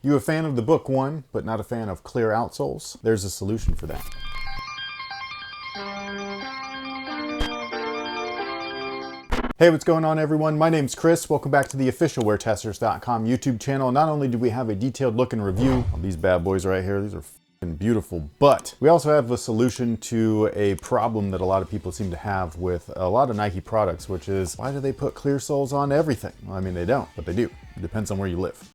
You a fan of the book one, but not a fan of clear outsoles? There's a solution for that. Hey, what's going on everyone? My name's Chris. Welcome back to the official WearTesters.com YouTube channel. Not only do we have a detailed look and review of these bad boys right here, these are f***ing beautiful, but we also have a solution to a problem that a lot of people seem to have with a lot of Nike products, which is, why do they put clear soles on everything? Well, I mean, they don't, but they do. It depends on where you live.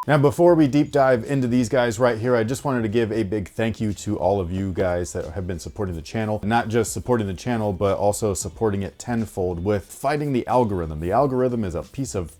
Now, before we deep dive into these guys right here, I just wanted to give a big thank you to all of you guys that have been supporting the channel. Not just supporting the channel, but also supporting it tenfold with fighting the algorithm. The algorithm is a piece of...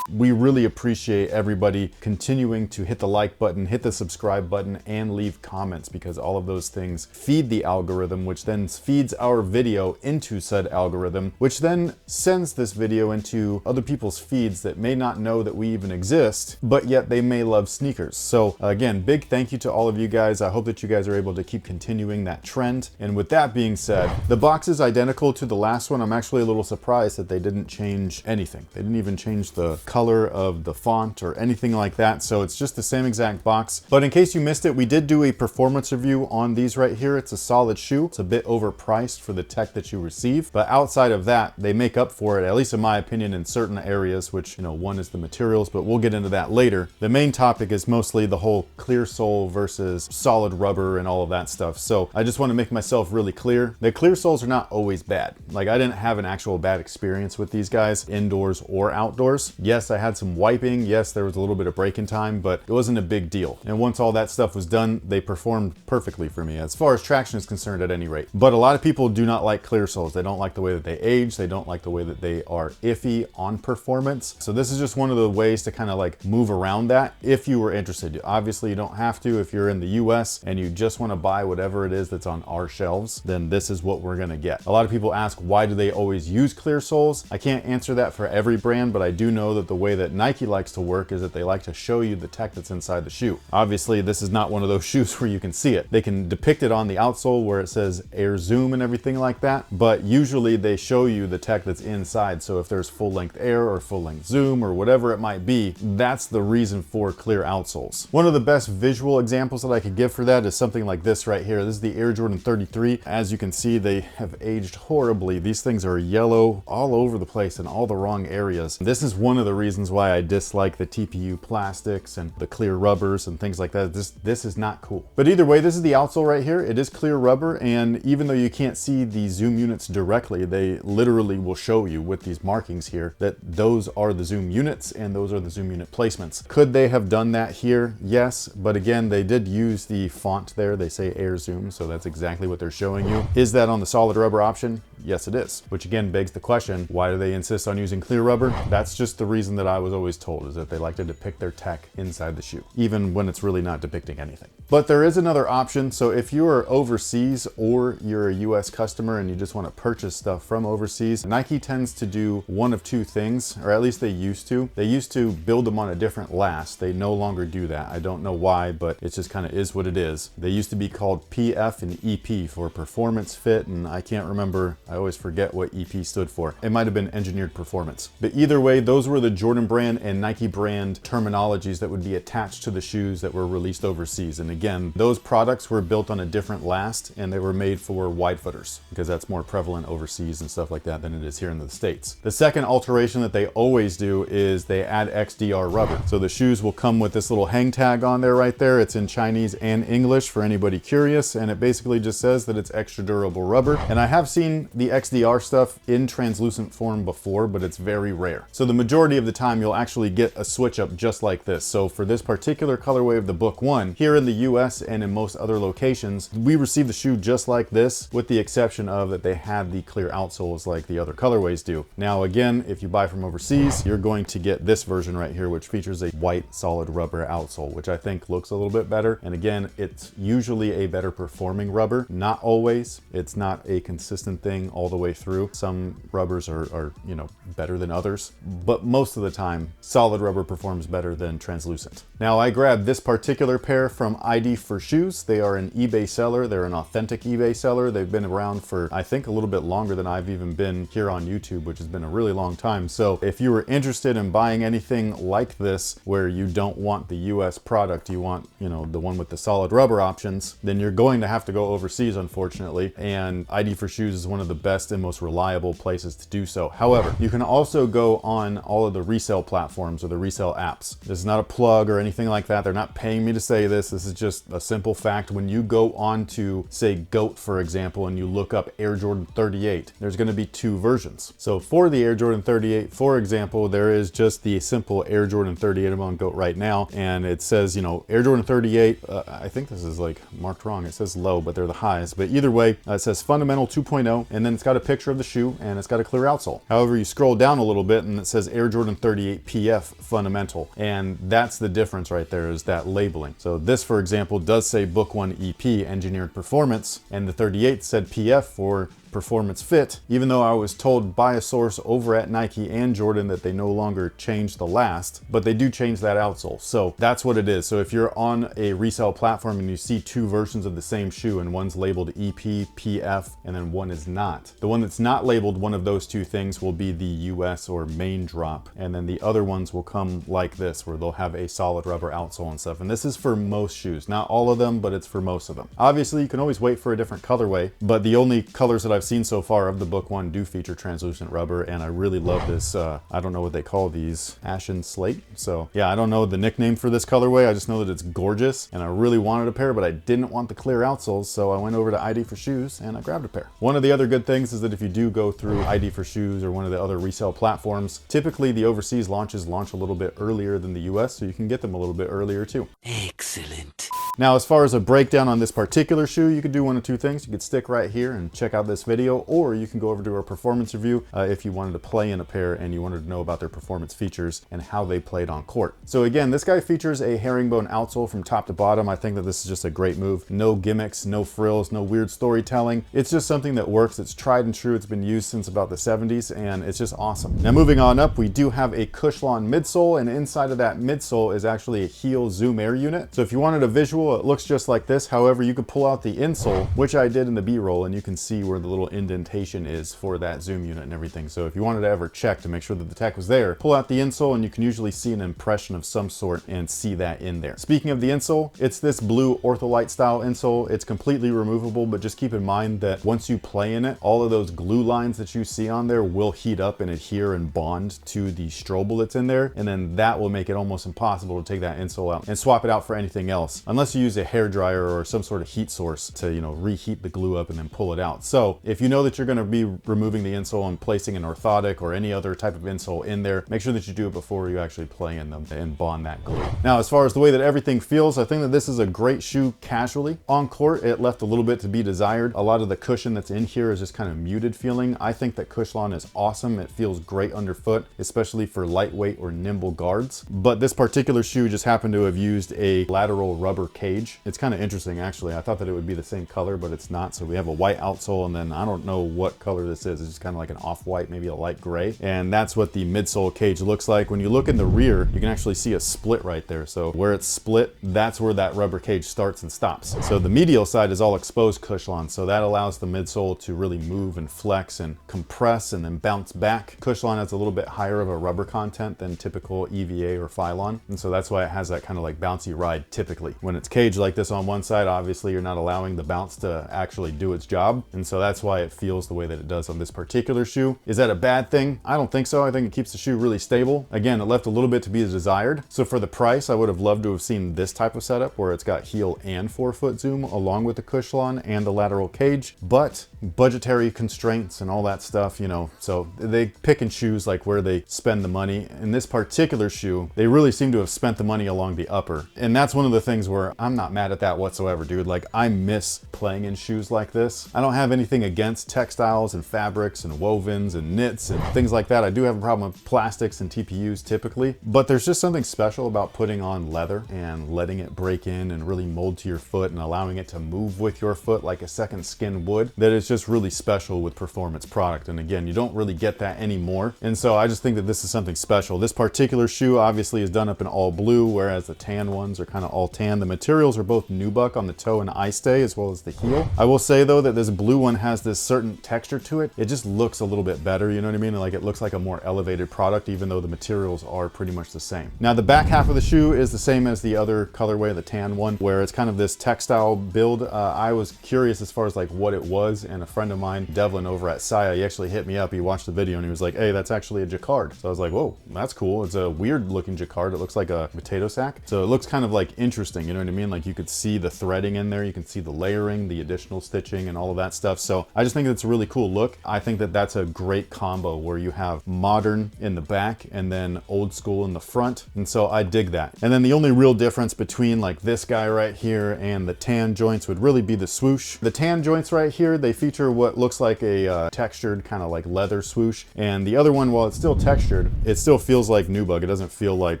We really appreciate everybody continuing to hit the like button, hit the subscribe button, and leave comments, because all of those things feed the algorithm, which then feeds our video into said algorithm, which then sends this video into other people's feeds that may not know that we even exist, but yet they may love sneakers. So again, big thank you to all of you guys. I hope that you guys are able to keep continuing that trend. And with that being said, the box is identical to the last one. I'm actually a little surprised that they didn't change anything. They didn't even change the color of the font or anything like that, so it's just the same exact box. But in case you missed it, we did do a performance review on these right here. It's a solid shoe. It's a bit overpriced for the tech that you receive, but outside of that, they make up for it, at least in my opinion, in certain areas, which, you know, one is the materials, but we'll get into that later. The main topic is mostly the whole clear sole versus solid rubber and all of that stuff. So I just want to make myself really clear. The clear soles are not always bad. Like, I didn't have an actual bad experience with these guys, indoors or outdoors. Yes, I had some wiping. Yes, there was a little bit of break-in time, but it wasn't a big deal. And once all that stuff was done, they performed perfectly for me, as far as traction is concerned at any rate. But a lot of people do not like clear soles. They don't like the way that they age. They don't like the way that they are iffy on performance. So this is just one of the ways to kind of like move around that if you were interested. Obviously, you don't have to. If you're in the US and you just want to buy whatever it is that's on our shelves, then this is what we're going to get. A lot of people ask, why do they always use clear soles? I can't answer that for every brand, but I do know that the way that Nike likes to work is that they like to show you the tech that's inside the shoe. Obviously, this is not one of those shoes where you can see it. They can depict it on the outsole where it says Air Zoom and everything like that, but usually they show you the tech that's inside. So if there's full-length Air or full-length Zoom or whatever it might be, that's the reason for clear outsoles. One of the best visual examples that I could give for that is something like this right here. This is the Air Jordan 33. As you can see, they have aged horribly. These things are yellow all over the place in all the wrong areas. This is one of the reasons why I dislike the TPU plastics and the clear rubbers and things like that. This is not cool. But either way, this is the outsole right here. It is clear rubber, and even though you can't see the Zoom units directly, they literally will show you with these markings here that those are the Zoom units and those are the Zoom unit placements. Could they have done that here? Yes, but again, they did use the font there. They say Air Zoom, so that's exactly what they're showing you. Is that on the solid rubber option? Yes, it is. Which again begs the question, why do they insist on using clear rubber? That's just the reason that I was always told, is that they like to depict their tech inside the shoe, even when it's really not depicting anything. But there is another option. So if you are overseas or you're a US customer and you just want to purchase stuff from overseas, Nike tends to do one of two things, or at least they used to. They used to build them on a different last. They no longer do that. I don't know why, but it just kind of is what it is. They used to be called PF and EP for performance fit, and I can't remember. I always forget what EP stood for. It might have been engineered performance. But either way, those were the Jordan brand and Nike brand terminologies that would be attached to the shoes that were released overseas. And again, those products were built on a different last, and they were made for wide footers because that's more prevalent overseas and stuff like that than it is here in the States. The second alteration that they always do is they add XDR rubber. So the shoes will come with this little hang tag on there right there. It's in Chinese and English for anybody curious, and it basically just says that it's extra durable rubber. And I have seen the XDR stuff in translucent form before, but it's very rare. So the majority of the time you'll actually get a switch up just like this. So for this particular colorway of the Book 1, here in the US and in most other locations, we received the shoe just like this, with the exception of that they had the clear outsoles like the other colorways do. Now again, if you buy from overseas, you're going to get this version right here, which features a white solid rubber outsole, which I think looks a little bit better. And again, it's usually a better performing rubber. Not always. It's not a consistent thing all the way through. Some rubbers are you know, better than others, but most of the time, solid rubber performs better than translucent. Now, I grabbed this particular pair from ID for Shoes. They are an eBay seller. They're an authentic eBay seller. They've been around for, I think, a little bit longer than I've even been here on YouTube, which has been a really long time. So if you were interested in buying anything like this, where you don't want the US product, you want, you know, the one with the solid rubber options, then you're going to have to go overseas, unfortunately. And ID for Shoes is one of the best and most reliable places to do so. However, you can also go on all of the resale platforms or the resale apps. This is not a plug or anything like that. They're not paying me to say this. This is just a simple fact. When you go on to, say, GOAT, for example, and you look up Air Jordan 38, there's going to be two versions. So for the Air Jordan 38, for example, there is just the simple Air Jordan 38. I'm on GOAT right now, and it says, you know, Air Jordan 38. I think this is like marked wrong. It says low, but they're the highs. But either way, it says Fundamental 2.0, and then it's got a picture of the shoe, and it's got a clear outsole. However, you scroll down a little bit, and it says Air Jordan 38 PF Fundamental, and that's the difference right there, is that labeling. So this, for example, does say Book 1 EP Engineered Performance, and the 38 said PF for Performance Fit, even though I was told by a source over at Nike and Jordan that they no longer change the last, but they do change that outsole. So that's what it is. So if you're on a resale platform and you see two versions of the same shoe and one's labeled EP, PF, and then one is not, the one that's not labeled one of those two things will be the US or main drop, and then the other ones will come like this, where they'll have a solid rubber outsole and stuff. And this is for most shoes, not all of them, but it's for most of them. Obviously, you can always wait for a different colorway, but the only colors that I've seen so far of the Book 1 do feature translucent rubber, and I really love this, I don't know what they call these, Ashen Slate. So yeah, I don't know the nickname for this colorway, I just know that it's gorgeous, and I really wanted a pair, but I didn't want the clear outsoles, so I went over to ID for Shoes and I grabbed a pair. One of the other good things is that if you do go through ID for Shoes or one of the other resale platforms, typically the overseas launches launch a little bit earlier than the US, so you can get them a little bit earlier too. Excellent. Now, as far as a breakdown on this particular shoe, you could do one of two things. You could stick right here and check out this video, or you can go over to our performance review if you wanted to play in a pair and you wanted to know about their performance features and how they played on court. So again, this guy features a herringbone outsole from top to bottom. I think that this is just a great move. No gimmicks, no frills, no weird storytelling. It's just something that works. It's tried and true. It's been used since about the 70s, and it's just awesome. Now, moving on up, we do have a Cushlon midsole, and inside of that midsole is actually a heel zoom air unit. So if you wanted a visual, it looks just like this. However, you could pull out the insole, which I did in the B-roll, and you can see where the little indentation is for that zoom unit and everything. So if you wanted to ever check to make sure that the tech was there, pull out the insole and you can usually see an impression of some sort and see that in there. Speaking of the insole, it's this blue Ortholite style insole. It's completely removable, but just keep in mind that once you play in it, all of those glue lines that you see on there will heat up and adhere and bond to the strobel that's in there, and then that will make it almost impossible to take that insole out and swap it out for anything else, unless you use a hair dryer or some sort of heat source to, you know, reheat the glue up and then pull it out. So if you know that you're going to be removing the insole and placing an orthotic or any other type of insole in there, make sure that you do it before you actually play in them and bond that glue. Now, as far as the way that everything feels, I think that this is a great shoe casually. On court, it left a little bit to be desired. A lot of the cushion that's in here is just kind of muted feeling. I think that Cushlon is awesome. It feels great underfoot, especially for lightweight or nimble guards. But this particular shoe just happened to have used a lateral rubber cage. It's kind of interesting, actually. I thought that it would be the same color, but it's not. So we have a white outsole, and then I don't know what color this is. It's just kind of like an off-white, maybe a light gray. And that's what the midsole cage looks like. When you look in the rear, you can actually see a split right there. So where it's split, that's where that rubber cage starts and stops. So the medial side is all exposed Cushlon. So that allows the midsole to really move and flex and compress and then bounce back. Cushlon has a little bit higher of a rubber content than typical EVA or Phylon. And so that's why it has that kind of like bouncy ride typically. When it's caged like this on one side, obviously you're not allowing the bounce to actually do its job. And so that's why it feels the way that it does on this particular shoe. Is that a bad thing? I don't think so. I think it keeps the shoe really stable. Again, it left a little bit to be desired. So for the price, I would have loved to have seen this type of setup where it's got heel and forefoot zoom along with the Cushlon and the lateral cage, but budgetary constraints and all that stuff, you know, so they pick and choose like where they spend the money. In this particular shoe, they really seem to have spent the money along the upper. And that's one of the things where I'm not mad at that whatsoever, dude. Like, I miss playing in shoes like this. I don't have anything against textiles and fabrics and wovens and knits and things like that. I do have a problem with plastics and TPUs typically, but there's just something special about putting on leather and letting it break in and really mold to your foot and allowing it to move with your foot like a second skin would, that is just really special with performance product. And again, you don't really get that anymore. And so I just think that this is something special. This particular shoe obviously is done up in all blue, whereas the tan ones are kind of all tan. The materials are both nubuck on the toe and eye stay as well as the heel. I will say though that this blue one has this certain texture to it. It just looks a little bit better, you know what I mean? Like, it looks like a more elevated product, even though the materials are pretty much the same. Now the back half of the shoe is the same as the other colorway, the tan one, where it's kind of this textile build. I was curious as far as like what it was, and a friend of mine, Devlin over at Saya, he actually hit me up. He watched the video and he was like, hey, that's actually a jacquard. So I was like, whoa, that's cool. It's a weird looking jacquard. It looks like a potato sack. So it looks kind of like interesting, you know what I mean? Like, you could see the threading in there, you can see the layering, the additional stitching and all of that stuff. So I just think it's a really cool look. I think that that's a great combo where you have modern in the back and then old school in the front. And so I dig that. And then the only real difference between like this guy right here and the tan joints would really be the swoosh. The tan joints right here, they feature what looks like a textured kind of like leather swoosh. And the other one, while it's still textured, it still feels like nubuck. It doesn't feel like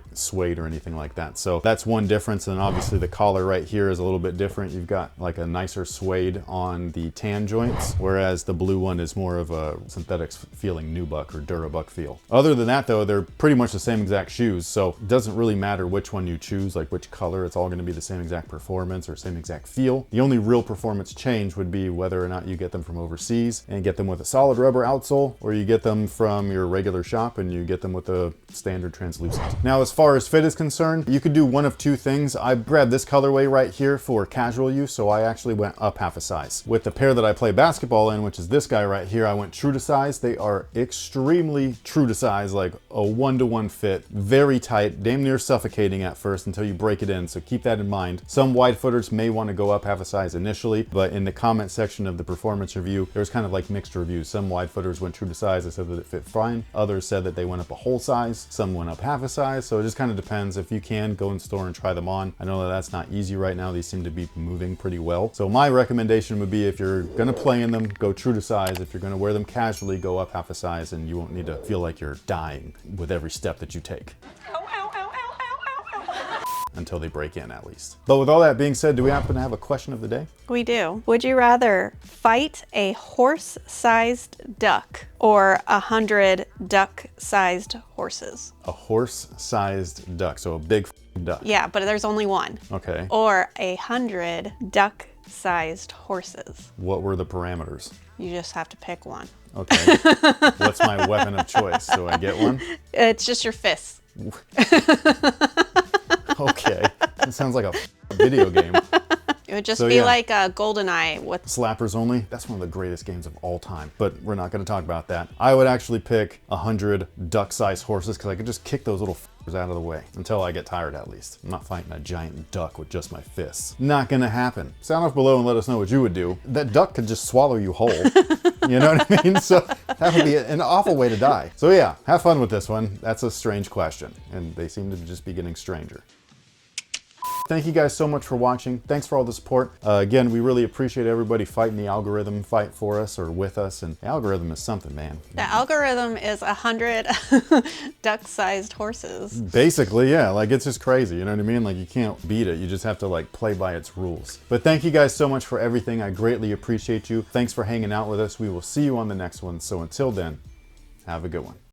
suede or anything like that. So that's one difference. And obviously the collar right here is a little bit different. You've got like a nicer suede on the tan joints, whereas the blue one is more of a synthetic feeling nubuck or durabuck feel. Other than that though, they're pretty much the same exact shoes. So it doesn't really matter which one you choose, like which color, it's all going to be the same exact performance or same exact feel. The only real performance change would be whether or not you get them from overseas and get them with a solid rubber outsole, or you get them from your regular shop and you get them with a standard translucent. Now, as far as fit is concerned, you could do one of two things. I grabbed this colorway right here for casual use, so I actually went up half a size. With the pair that I play basketball in, which is this guy right here, I went true to size. They are extremely true to size, like a 1-to-1 fit, very tight, damn near suffocating at first until you break it in, so keep that in mind. Some wide footers may want to go up half a size initially, but in the comment section of the performance review, there's kind of like mixed reviews. Some wide footers went true to size, they said that it fit fine. Others said that they went up a whole size. Some went up half a size, so it just kind of depends. If you can, go in store and try them on. I know that that's not easy right now. These seem to be moving pretty well. So my recommendation would be, if you're gonna play in them, go true to size. If you're gonna wear them casually, go up half a size, and you won't need to feel like you're dying with every step that you take. Until they break in, at least. But with all that being said, do we happen to have a question of the day? We do. Would you rather fight a horse-sized duck or 100 duck-sized horses? A horse-sized duck, so a big duck. Yeah, but there's only one. Okay. Or 100 duck-sized horses. What were the parameters? You just have to pick one. Okay. What's my weapon of choice? Do I get one? It's just your fists. Okay. That sounds like a video game. It would just be like a GoldenEye with slappers only. That's one of the greatest games of all time, but we're not going to talk about that. I would actually pick 100 duck-sized horses because I could just kick those little f***ers out of the way until I get tired, at least. I'm not fighting a giant duck with just my fists. Not going to happen. Sound off below and let us know what you would do. That duck could just swallow you whole. You know what I mean? So that would be an awful way to die. So yeah, have fun with this one. That's a strange question, and they seem to just be getting stranger. Thank you guys so much for watching. Thanks for all the support. Again, we really appreciate everybody fighting the algorithm fight for us or with us. And the algorithm is something, man. The algorithm is 100 duck-sized horses. Basically, yeah. Like, it's just crazy. You know what I mean? Like, you can't beat it. You just have to like play by its rules. But thank you guys so much for everything. I greatly appreciate you. Thanks for hanging out with us. We will see you on the next one. So until then, have a good one.